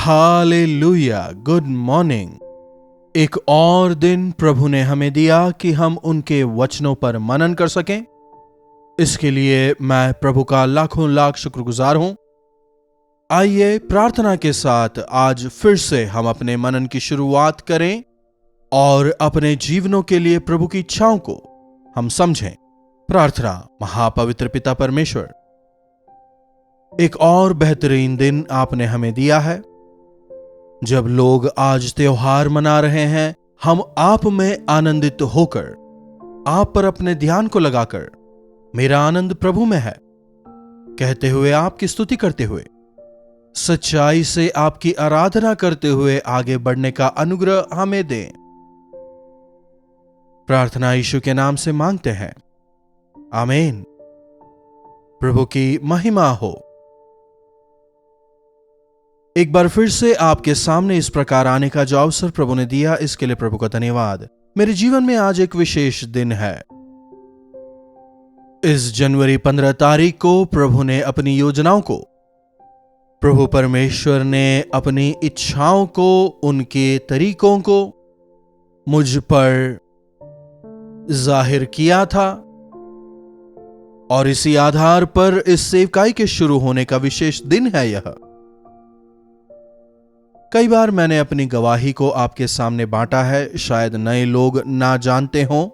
Hallelujah, good morning. एक और दिन प्रभु ने हमें दिया कि हम उनके वचनों पर मनन कर सकें। इसके लिए मैं प्रभु का लाखों लाख शुक्रगुजार हूं। आइए प्रार्थना के साथ आज फिर से हम अपने मनन की शुरुआत करें और अपने जीवनों के लिए प्रभु की इच्छाओं को हम समझें। प्रार्थना। महापवित्र पिता परमेश्वर, एक और बेहतरीन दिन आपने हमें दिया है। जब लोग आज त्योहार मना रहे हैं, हम आप में आनंदित होकर आप पर अपने ध्यान को लगाकर मेरा आनंद प्रभु में है कहते हुए आपकी स्तुति करते हुए सच्चाई से आपकी आराधना करते हुए आगे बढ़ने का अनुग्रह हमें दें। प्रार्थना यीशु के नाम से मांगते हैं, आमीन। प्रभु की महिमा हो। एक बार फिर से आपके सामने इस प्रकार आने का जो अवसर प्रभु ने दिया, इसके लिए प्रभु का धन्यवाद। मेरे जीवन में आज एक विशेष दिन है। इस जनवरी 15 तारीख को प्रभु ने अपनी योजनाओं को, प्रभु परमेश्वर ने अपनी इच्छाओं को, उनके तरीकों को मुझ पर जाहिर किया था और इसी आधार पर इस सेवकाई के शुरू होने का विशेष दिन है यह। कई बार मैंने अपनी गवाही को आपके सामने बांटा है, शायद नए लोग ना जानते हों।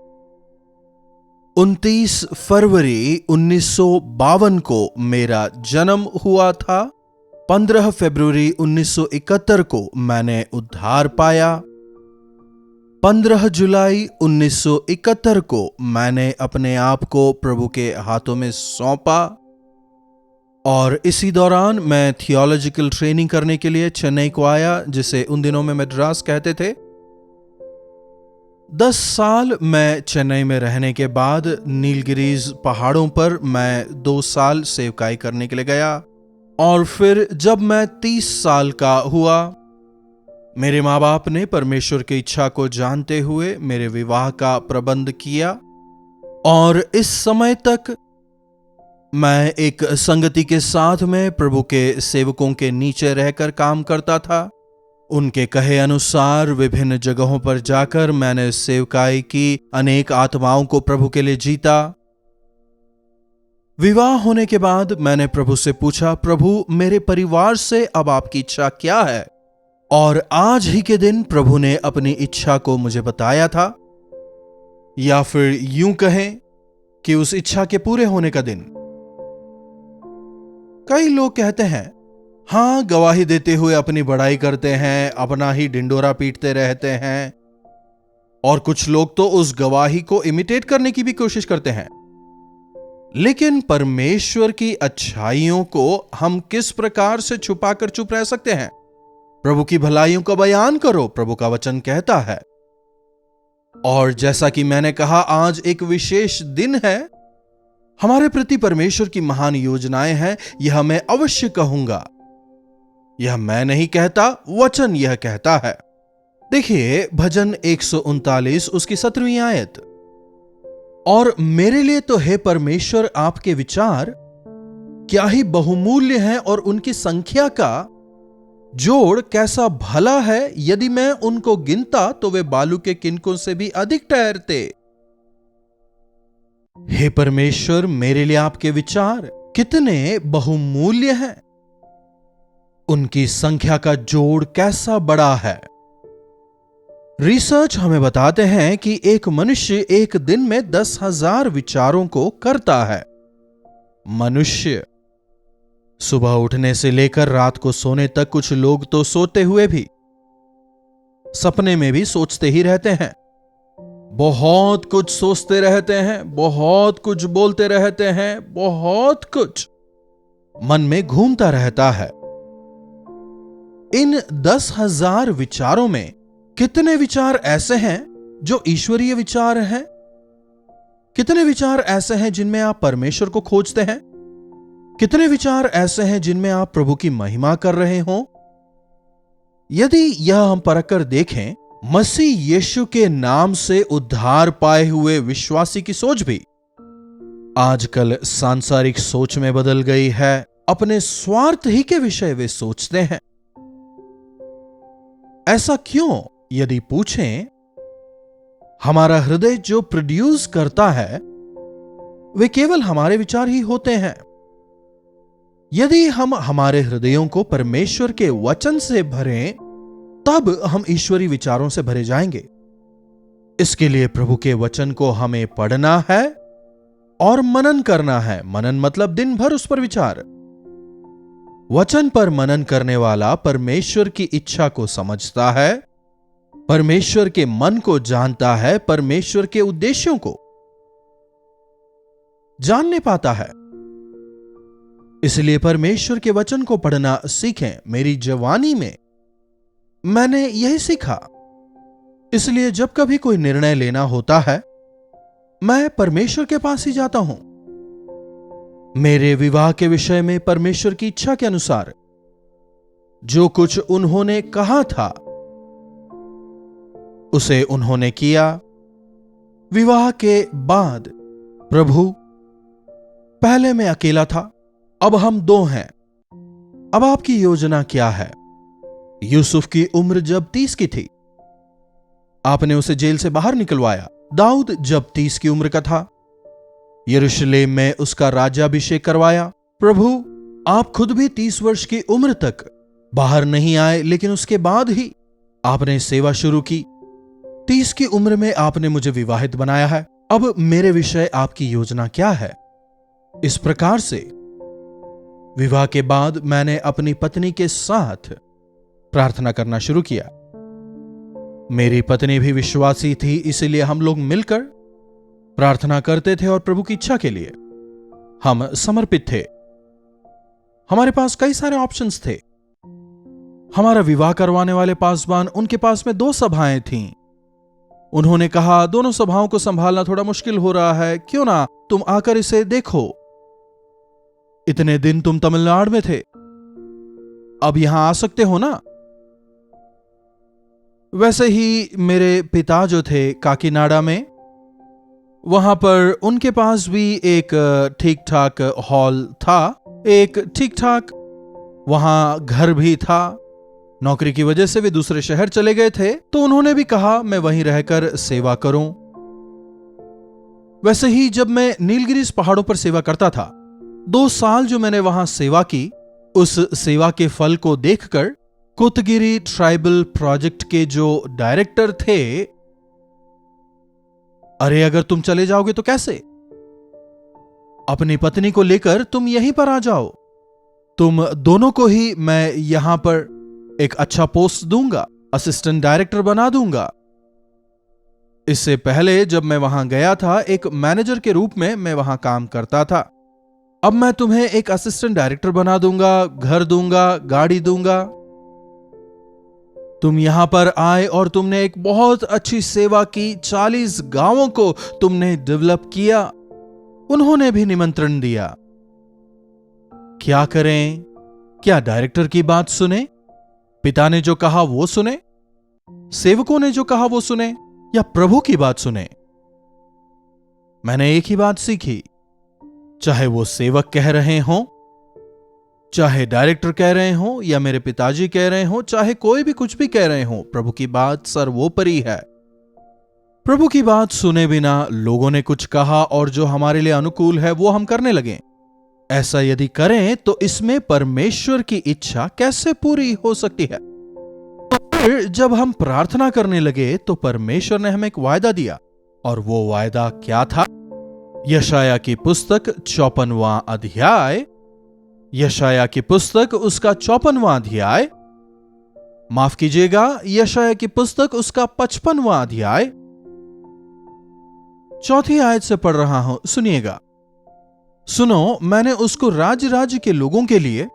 29 फरवरी 1952 को मेरा जन्म हुआ था। 15 फरवरी 1971 को मैंने उद्धार पाया। 15 जुलाई 1971 को मैंने अपने आप को प्रभु के हाथों में सौंपा और इसी दौरान मैं थियोलॉजिकल ट्रेनिंग करने के लिए चेन्नई को आया, जिसे उन दिनों में मद्रास कहते थे। 10 साल मैं चेन्नई में रहने के बाद नीलगिरीज पहाड़ों पर मैं 2 साल सेवकाई करने के लिए गया और फिर जब मैं 30 साल का हुआ, मेरे माँ बाप ने परमेश्वर की इच्छा को जानते हुए मेरे विवाह का प्रबंध किया और इस समय तक मैं एक संगति के साथ में प्रभु के सेवकों के नीचे रहकर काम करता था। उनके कहे अनुसार विभिन्न जगहों पर जाकर मैंने सेवकाई की, अनेक आत्माओं को प्रभु के लिए जीता। विवाह होने के बाद मैंने प्रभु से पूछा, प्रभु मेरे परिवार से अब आपकी इच्छा क्या है? और आज ही के दिन प्रभु ने अपनी इच्छा को मुझे बताया था, या फिर यूं कहें कि उस इच्छा के पूरे होने का दिन। कई लोग कहते हैं, हां, गवाही देते हुए अपनी बड़ाई करते हैं, अपना ही डिंडोरा पीटते रहते हैं, और कुछ लोग तो उस गवाही को इमिटेट करने की भी कोशिश करते हैं। लेकिन परमेश्वर की अच्छाइयों को हम किस प्रकार से छुपाकर चुप रह सकते हैं? प्रभु की भलाइयों का बयान करो, प्रभु का वचन कहता है। और जैसा कि मैंने कहा, आज एक विशेष दिन है। हमारे प्रति परमेश्वर की महान योजनाएं हैं, यह मैं अवश्य कहूंगा। यह मैं नहीं कहता, वचन यह कहता है। देखिए भजन 139 उसकी 17वीं आयत। और मेरे लिए तो हे परमेश्वर आपके विचार क्या ही बहुमूल्य हैं और उनकी संख्या का जोड़ कैसा भला है। यदि मैं उनको गिनता तो वे बालू के किनकों से भी अधिक ठहरते। हे परमेश्वर, मेरे लिए आपके विचार कितने बहुमूल्य हैं, उनकी संख्या का जोड़ कैसा बड़ा है। रिसर्च हमें बताते हैं कि एक मनुष्य एक दिन में 10,000 विचारों को करता है। मनुष्य सुबह उठने से लेकर रात को सोने तक, कुछ लोग तो सोते हुए भी, सपने में भी सोचते ही रहते हैं। बहुत कुछ सोचते रहते हैं, बहुत कुछ बोलते रहते हैं, बहुत कुछ मन में घूमता रहता है। इन 10,000 विचारों में कितने विचार ऐसे हैं जो ईश्वरीय विचार हैं? कितने विचार ऐसे हैं जिनमें आप परमेश्वर को खोजते हैं? कितने विचार ऐसे हैं जिनमें आप प्रभु की महिमा कर रहे हो? यदि यह हम परख कर देखें, मसीह यीशु के नाम से उद्धार पाए हुए विश्वासी की सोच भी आजकल सांसारिक सोच में बदल गई है। अपने स्वार्थ ही के विषय वे सोचते हैं। ऐसा क्यों? यदि पूछें, हमारा हृदय जो प्रोड्यूस करता है वे केवल हमारे विचार ही होते हैं। यदि हम हमारे हृदयों को परमेश्वर के वचन से भरें, तब हम ईश्वरी विचारों से भरे जाएंगे। इसके लिए प्रभु के वचन को हमें पढ़ना है और मनन करना है। मनन मतलब दिन भर उस पर विचार। वचन पर मनन करने वाला परमेश्वर की इच्छा को समझता है, परमेश्वर के मन को जानता है, परमेश्वर के उद्देश्यों को जानने पाता है। इसलिए परमेश्वर के वचन को पढ़ना सीखें। मेरी जवानी में मैंने यही सीखा। इसलिए जब कभी कोई निर्णय लेना होता है, मैं परमेश्वर के पास ही जाता हूं। मेरे विवाह के विषय में परमेश्वर की इच्छा के अनुसार जो कुछ उन्होंने कहा था उसे उन्होंने किया। विवाह के बाद, प्रभु, पहले मैं अकेला था, अब हम 2 हैं। अब आपकी योजना क्या है? यूसुफ की उम्र जब 30 की थी, आपने उसे जेल से बाहर निकलवाया। दाऊद जब 30 की उम्र का था, यरूशलेम में उसका राज्याभिषेक करवाया। प्रभु, आप खुद भी 30 वर्ष की उम्र तक बाहर नहीं आए, लेकिन उसके बाद ही आपने सेवा शुरू की। 30 की उम्र में आपने मुझे विवाहित बनाया है। अब मेरे विषय आपकी योजना क्या है? इस प्रकार से विवाह के बाद मैंने अपनी पत्नी के साथ प्रार्थना करना शुरू किया। मेरी पत्नी भी विश्वासी थी, इसलिए हम लोग मिलकर प्रार्थना करते थे और प्रभु की इच्छा के लिए हम समर्पित थे। हमारे पास कई सारे ऑप्शंस थे। हमारा विवाह करवाने वाले पासवान, उनके पास में 2 सभाएं थीं। उन्होंने कहा, दोनों सभाओं को संभालना थोड़ा मुश्किल हो रहा है, क्यों ना तुम आकर इसे देखो। इतने दिन तुम तमिलनाडु में थे, अब यहां आ सकते हो ना? वैसे ही मेरे पिता जो थे काकीनाडा में, वहां पर उनके पास भी एक ठीक ठाक हॉल था, एक ठीक ठाक वहां घर भी था। नौकरी की वजह से वे दूसरे शहर चले गए थे, तो उन्होंने भी कहा मैं वहीं रहकर सेवा करूं। वैसे ही जब मैं नीलगिरीज पहाड़ों पर सेवा करता था, 2 साल जो मैंने वहां सेवा की, उस सेवा के फल को देखकर कोतगिरी ट्राइबल प्रोजेक्ट के जो डायरेक्टर थे, अरे अगर तुम चले जाओगे तो कैसे? अपनी पत्नी को लेकर तुम यहीं पर आ जाओ, तुम दोनों को ही मैं यहां पर एक अच्छा पोस्ट दूंगा, असिस्टेंट डायरेक्टर बना दूंगा। इससे पहले जब मैं वहां गया था, एक मैनेजर के रूप में मैं वहां काम करता था। अब मैं तुम्हें एक असिस्टेंट डायरेक्टर बना दूंगा, घर दूंगा, गाड़ी दूंगा। तुम यहां पर आए और तुमने एक बहुत अच्छी सेवा की, 40 गांवों को तुमने डेवलप किया। उन्होंने भी निमंत्रण दिया। क्या करें? क्या डायरेक्टर की बात सुने, पिता ने जो कहा वो सुने, सेवकों ने जो कहा वो सुने, या प्रभु की बात सुने? मैंने एक ही बात सीखी, चाहे वो सेवक कह रहे हों, चाहे डायरेक्टर कह रहे हों, या मेरे पिताजी कह रहे हों, चाहे कोई भी कुछ भी कह रहे हों, प्रभु की बात सर्वोपरि है। प्रभु की बात सुने बिना लोगों ने कुछ कहा और जो हमारे लिए अनुकूल है वो हम करने लगे। ऐसा यदि करें तो इसमें परमेश्वर की इच्छा कैसे पूरी हो सकती है? तो फिर जब हम प्रार्थना करने लगे तो परमेश्वर ने हमें एक वायदा दिया, और वो वायदा क्या था? यशाया की पुस्तक 54वां अध्याय, यशाया की पुस्तक उसका 54वां अध्याय, माफ कीजिएगा, यशाया की पुस्तक उसका 55वां अध्याय, 4थी आयत से पढ़ रहा हूं, सुनिएगा। सुनो, मैंने उसको राज्य राज्य के लोगों के लिए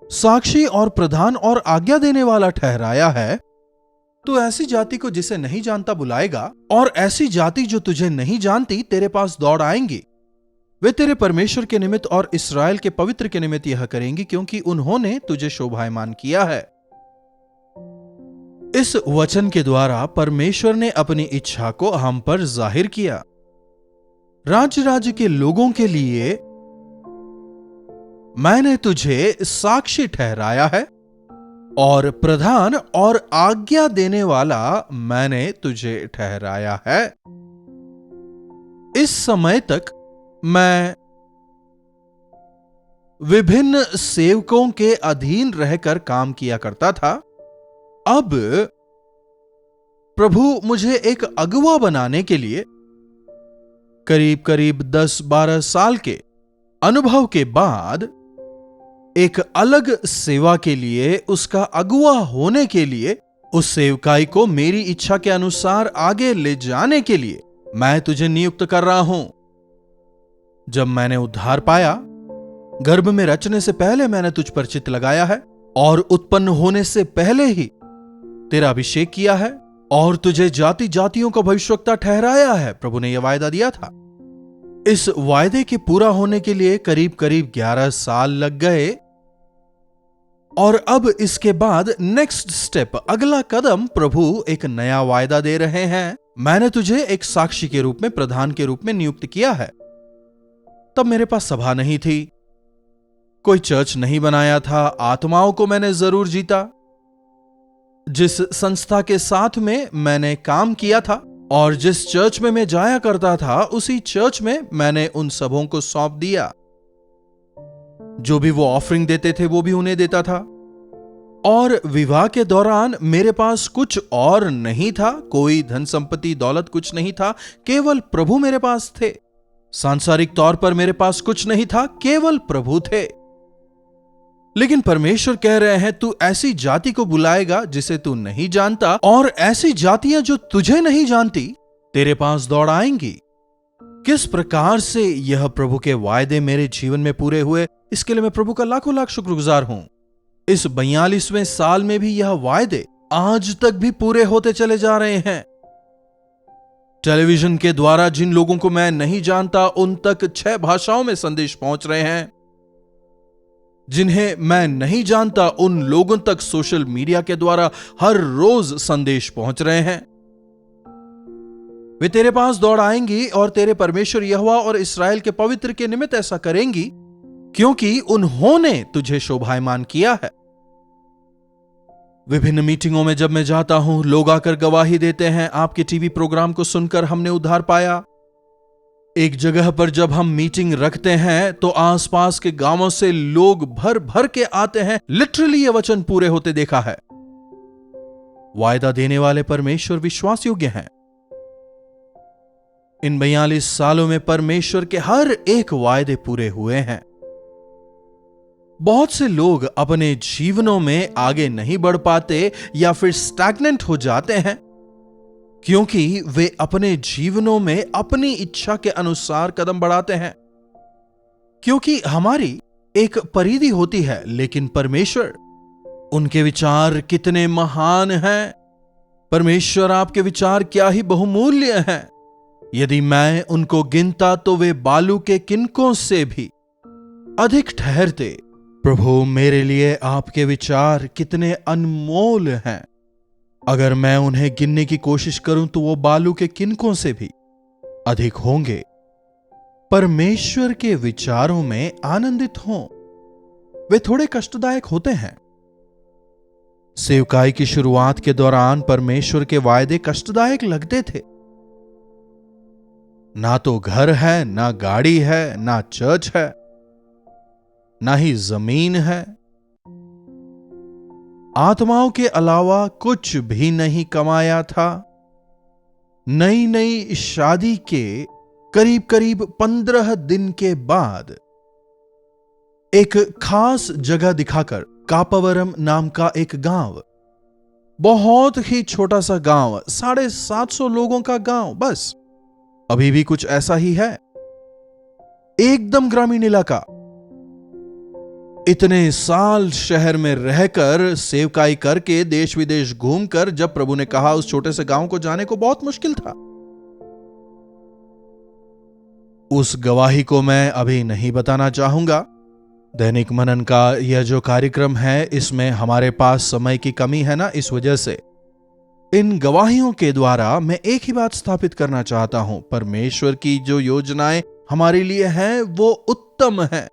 साक्षी और प्रधान और आज्ञा देने वाला ठहराया है। तो ऐसी जाति को जिसे नहीं जानता बुलाएगा, और ऐसी जाति जो तुझे नहीं जानती तेरे पास दौड़ आएंगी। वे तेरे परमेश्वर के निमित्त और इस्राएल के पवित्र के निमित्त यह करेंगी, क्योंकि उन्होंने तुझे शोभायमान किया है। इस वचन के द्वारा परमेश्वर ने अपनी इच्छा को हम पर जाहिर किया। राज्य राज्य के लोगों के लिए मैंने तुझे साक्षी ठहराया है, और प्रधान और आज्ञा देने वाला मैंने तुझे ठहराया है। इस समय तक मैं विभिन्न सेवकों के अधीन रहकर काम किया करता था। अब प्रभु मुझे एक अगुवा बनाने के लिए करीब करीब 10-12 साल के अनुभव के बाद एक अलग सेवा के लिए, उसका अगुवा होने के लिए, उस सेवकाई को मेरी इच्छा के अनुसार आगे ले जाने के लिए मैं तुझे नियुक्त कर रहा हूं। जब मैंने उद्धार पाया, गर्भ में रचने से पहले मैंने तुझ पर चित्त लगाया है और उत्पन्न होने से पहले ही तेरा अभिषेक किया है और तुझे जाति जातियों का भविष्यवक्ता ठहराया है। प्रभु ने यह वायदा दिया था। इस वायदे के पूरा होने के लिए करीब करीब 11 साल लग गए और अब इसके बाद नेक्स्ट स्टेप, अगला कदम, प्रभु एक नया वायदा दे रहे हैं। मैंने तुझे एक साक्षी के रूप में, प्रधान के रूप में नियुक्त किया है। तब मेरे पास सभा नहीं थी, कोई चर्च नहीं बनाया था। आत्माओं को मैंने जरूर जीता। जिस संस्था के साथ में मैंने काम किया था और जिस चर्च में मैं जाया करता था, उसी चर्च में मैंने उन सबों को सौंप दिया। जो भी वो ऑफरिंग देते थे वो भी उन्हें देता था। और विवाह के दौरान मेरे पास कुछ और नहीं था, कोई धन संपत्ति दौलत कुछ नहीं था, केवल प्रभु मेरे पास थे। सांसारिक तौर पर मेरे पास कुछ नहीं था, केवल प्रभु थे। लेकिन परमेश्वर कह रहे हैं, तू ऐसी जाति को बुलाएगा जिसे तू नहीं जानता, और ऐसी जातियां जो तुझे नहीं जानती तेरे पास दौड़ आएंगी। किस प्रकार से यह प्रभु के वायदे मेरे जीवन में पूरे हुए, इसके लिए मैं प्रभु का लाखों लाख शुक्रगुजार हूं। इस 42वें साल में भी यह वायदे आज तक भी पूरे होते चले जा रहे हैं। टेलीविजन के द्वारा जिन लोगों को मैं नहीं जानता उन तक 6 भाषाओं में संदेश पहुंच रहे हैं। जिन्हें मैं नहीं जानता उन लोगों तक सोशल मीडिया के द्वारा हर रोज संदेश पहुंच रहे हैं। वे तेरे पास दौड़ आएंगी और तेरे परमेश्वर यहोवा और इस्राएल के पवित्र के निमित्त ऐसा करेंगी, क्योंकि उन्होंने तुझे शोभायमान किया है। विभिन्न मीटिंगों में जब मैं जाता हूं, लोग आकर गवाही देते हैं, आपके टीवी प्रोग्राम को सुनकर हमने उद्धार पाया। एक जगह पर जब हम मीटिंग रखते हैं तो आसपास के गांवों से लोग भर भर के आते हैं। लिटरली ये वचन पूरे होते देखा है। वायदा देने वाले परमेश्वर विश्वास योग्य हैं। इन 42 सालों में परमेश्वर के हर एक वायदे पूरे हुए हैं। बहुत से लोग अपने जीवनों में आगे नहीं बढ़ पाते या फिर स्टैग्नेंट हो जाते हैं, क्योंकि वे अपने जीवनों में अपनी इच्छा के अनुसार कदम बढ़ाते हैं। क्योंकि हमारी एक परिधि होती है, लेकिन परमेश्वर, उनके विचार कितने महान हैं। परमेश्वर आपके विचार क्या ही बहुमूल्य हैं। यदि मैं उनको गिनता तो वे बालू के किनकों से भी अधिक ठहरते। प्रभु, मेरे लिए आपके विचार कितने अनमोल हैं। अगर मैं उन्हें गिनने की कोशिश करूं तो वो बालू के किनकों से भी अधिक होंगे। परमेश्वर के विचारों में आनंदित हों। वे थोड़े कष्टदायक होते हैं। सेवकाई की शुरुआत के दौरान परमेश्वर के वायदे कष्टदायक लगते थे। ना तो घर है, ना गाड़ी है, ना चर्च है, ना ही जमीन है। आत्माओं के अलावा कुछ भी नहीं कमाया था। नई नई शादी के करीब करीब 15 दिन के बाद एक खास जगह दिखाकर, कापावरम नाम का एक गांव, बहुत ही छोटा सा गांव, 750 लोगों का गांव, बस अभी भी कुछ ऐसा ही है, एकदम ग्रामीण इलाका। इतने साल शहर में रहकर, सेवकाई करके, देश विदेश घूमकर, जब प्रभु ने कहा उस छोटे से गांव को जाने को बहुत मुश्किल था। उस गवाही को मैं अभी नहीं बताना चाहूंगा। दैनिक मनन का यह जो कार्यक्रम है, इसमें हमारे पास समय की कमी है ना, इस वजह से इन गवाहियों के द्वारा मैं एक ही बात स्थापित करना चाहता हूं। परमेश्वर की जो योजनाएं हमारे लिए हैं वो उत्तम हैं।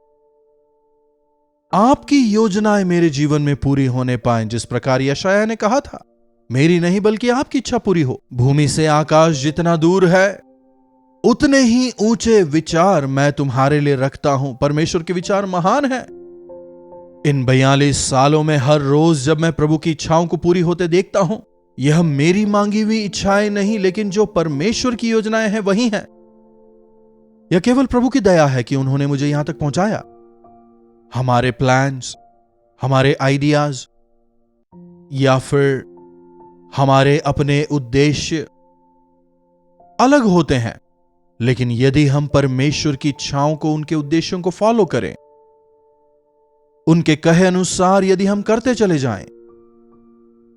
आपकी योजनाएं मेरे जीवन में पूरी होने पाएं, जिस प्रकार यशायाह ने कहा था, मेरी नहीं बल्कि आपकी इच्छा पूरी हो। भूमि से आकाश जितना दूर है, उतने ही ऊंचे विचार मैं तुम्हारे लिए रखता हूं। परमेश्वर के विचार महान है। इन 42 सालों में हर रोज जब मैं प्रभु की इच्छाओं को पूरी होते देखता हूं, यह मेरी मांगी हुई इच्छाएं नहीं, लेकिन जो परमेश्वर की योजनाएं हैं वही हैं। यह केवल प्रभु की दया है कि उन्होंने मुझे यहां तक पहुंचाया। हमारे प्लान्स, हमारे आइडियाज या फिर हमारे अपने उद्देश्य अलग होते हैं, लेकिन यदि हम परमेश्वर की इच्छाओं को, उनके उद्देश्यों को फॉलो करें, उनके कहे अनुसार यदि हम करते चले जाएं,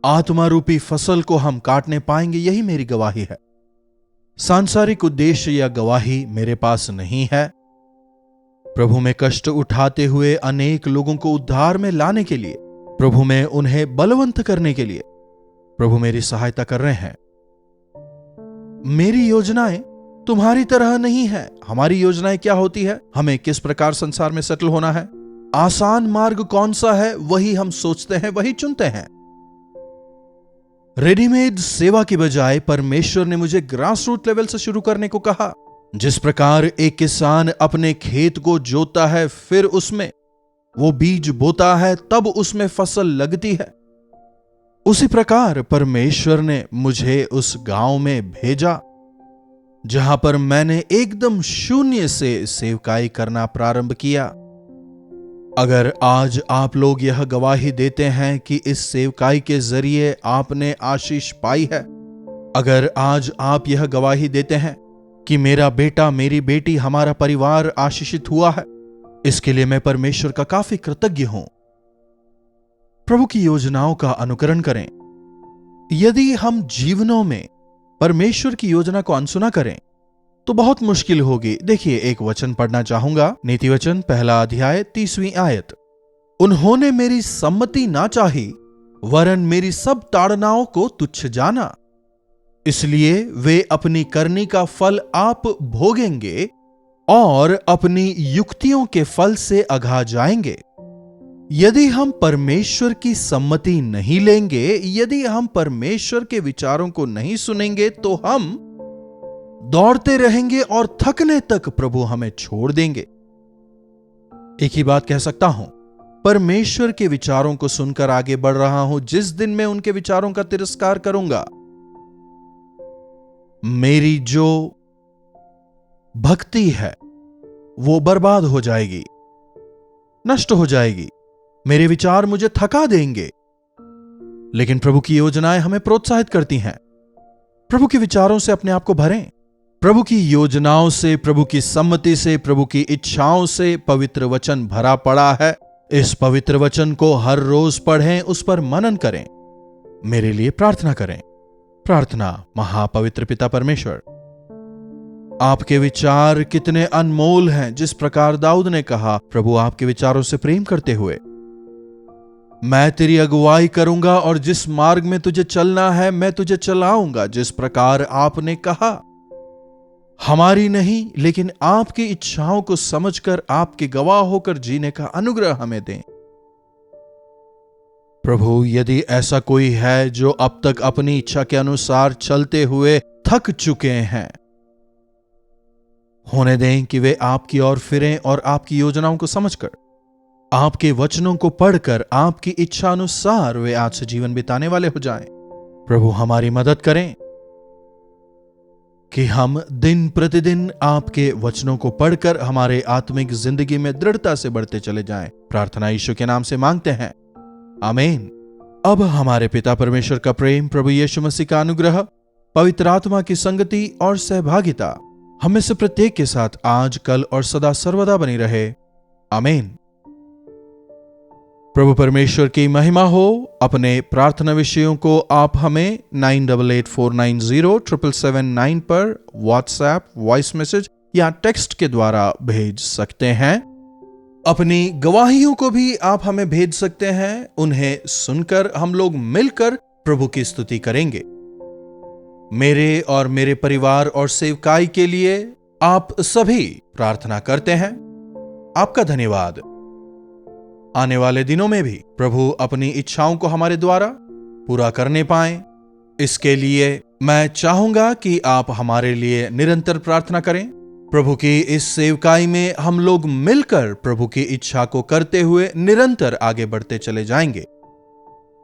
आत्मा रूपी फसल को हम काटने पाएंगे। यही मेरी गवाही है। सांसारिक उद्देश्य या गवाही मेरे पास नहीं है। प्रभु में कष्ट उठाते हुए अनेक लोगों को उद्धार में लाने के लिए, प्रभु में उन्हें बलवंत करने के लिए प्रभु मेरी सहायता कर रहे हैं। मेरी योजनाएं तुम्हारी तरह नहीं है। हमारी योजनाएं क्या होती है? हमें किस प्रकार संसार में सेटल होना है, आसान मार्ग कौन सा है, वही हम सोचते हैं, वही चुनते हैं। रेडीमेड सेवा की बजाय परमेश्वर ने मुझे ग्रास रूट लेवल से शुरू करने को कहा। जिस प्रकार एक किसान अपने खेत को जोतता है, फिर उसमें वो बीज बोता है, तब उसमें फसल लगती है, उसी प्रकार परमेश्वर ने मुझे उस गांव में भेजा जहां पर मैंने एकदम शून्य से सेवकाई करना प्रारंभ किया। अगर आज आप लोग यह गवाही देते हैं कि इस सेवकाई के जरिए आपने आशीष पाई है, अगर आज आप यह गवाही देते हैं कि मेरा बेटा, मेरी बेटी, हमारा परिवार आशीषित हुआ है, इसके लिए मैं परमेश्वर का काफी कृतज्ञ हूं। प्रभु की योजनाओं का अनुकरण करें। यदि हम जीवनों में परमेश्वर की योजना को अनसुना करें तो बहुत मुश्किल होगी। देखिए, एक वचन पढ़ना चाहूंगा, नीति वचन 1 अध्याय 30वीं आयत। उन्होंने मेरी सम्मति ना चाही, वरन मेरी सब ताड़नाओं को तुच्छ जाना, इसलिए वे अपनी करनी का फल आप भोगेंगे और अपनी युक्तियों के फल से अघा जाएंगे। यदि हम परमेश्वर की सम्मति नहीं लेंगे, यदि हम परमेश्वर के विचारों को नहीं सुनेंगे, तो हम दौड़ते रहेंगे और थकने तक प्रभु हमें छोड़ देंगे। एक ही बात कह सकता हूं, परमेश्वर के विचारों को सुनकर आगे बढ़ रहा हूं। जिस दिन मैं उनके विचारों का तिरस्कार करूंगा, मेरी जो भक्ति है वो बर्बाद हो जाएगी, नष्ट हो जाएगी। मेरे विचार मुझे थका देंगे, लेकिन प्रभु की योजनाएं हमें प्रोत्साहित करती हैं। प्रभु के विचारों से अपने आप को भरें। प्रभु की योजनाओं से, प्रभु की सम्मति से, प्रभु की इच्छाओं से पवित्र वचन भरा पड़ा है। इस पवित्र वचन को हर रोज पढ़ें, उस पर मनन करें। मेरे लिए प्रार्थना करें। प्रार्थना। महापवित्र पिता परमेश्वर, आपके विचार कितने अनमोल हैं। जिस प्रकार दाऊद ने कहा, प्रभु आपके विचारों से प्रेम करते हुए मैं तेरी अगुवाई करूंगा और जिस मार्ग में तुझे चलना है मैं तुझे चलाऊंगा। जिस प्रकार आपने कहा, हमारी नहीं लेकिन आपकी इच्छाओं को समझकर आपके गवाह होकर जीने का अनुग्रह हमें दें। प्रभु, यदि ऐसा कोई है जो अब तक अपनी इच्छा के अनुसार चलते हुए थक चुके हैं, होने दें कि वे आपकी ओर फिरें और आपकी योजनाओं को समझकर, आपके वचनों को पढ़कर, आपकी इच्छा अनुसार वे आज से जीवन बिताने वाले हो जाएं। प्रभु, हमारी मदद करें कि हम दिन प्रतिदिन आपके वचनों को पढ़कर हमारे आत्मिक जिंदगी में दृढ़ता से बढ़ते चले जाएं। प्रार्थना यीशु के नाम से मांगते हैं, आमीन। अब हमारे पिता परमेश्वर का प्रेम, प्रभु यीशु मसीह का अनुग्रह, पवित्र आत्मा की संगति और सहभागिता हमें से प्रत्येक के साथ आज, कल और सदा सर्वदा बनी रहे, आमीन। प्रभु परमेश्वर की महिमा हो। अपने प्रार्थना विषयों को आप हमें 9884907779 पर व्हाट्सएप, वॉइस मैसेज या टेक्स्ट के द्वारा भेज सकते हैं। अपनी गवाहियों को भी आप हमें भेज सकते हैं। उन्हें सुनकर हम लोग मिलकर प्रभु की स्तुति करेंगे। मेरे और मेरे परिवार और सेवकाई के लिए आप सभी प्रार्थना करते हैं। आपका धन्यवाद। आने वाले दिनों में भी प्रभु अपनी इच्छाओं को हमारे द्वारा पूरा करने पाए। इसके लिए मैं चाहूंगा कि आप हमारे लिए निरंतर प्रार्थना करें। प्रभु की इस सेवकाई में हम लोग मिलकर प्रभु की इच्छा को करते हुए निरंतर आगे बढ़ते चले जाएंगे।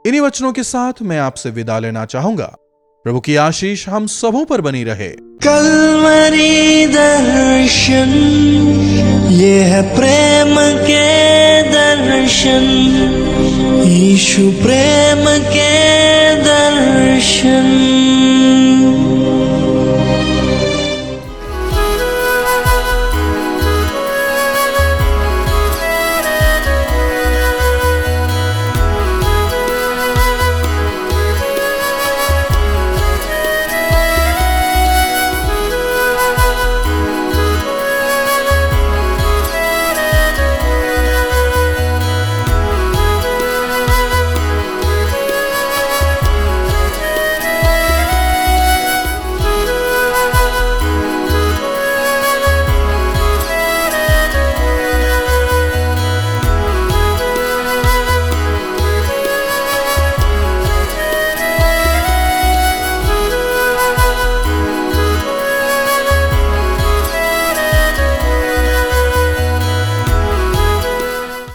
इन्हीं वचनों के साथ मैं आपसे विदा लेना चाहूंगा। प्रभु की आशीष हम सबों पर बनी रहे। कलवरी दर्शन, ये है प्रेम के दर्शन, यीशु प्रेम के दर्शन।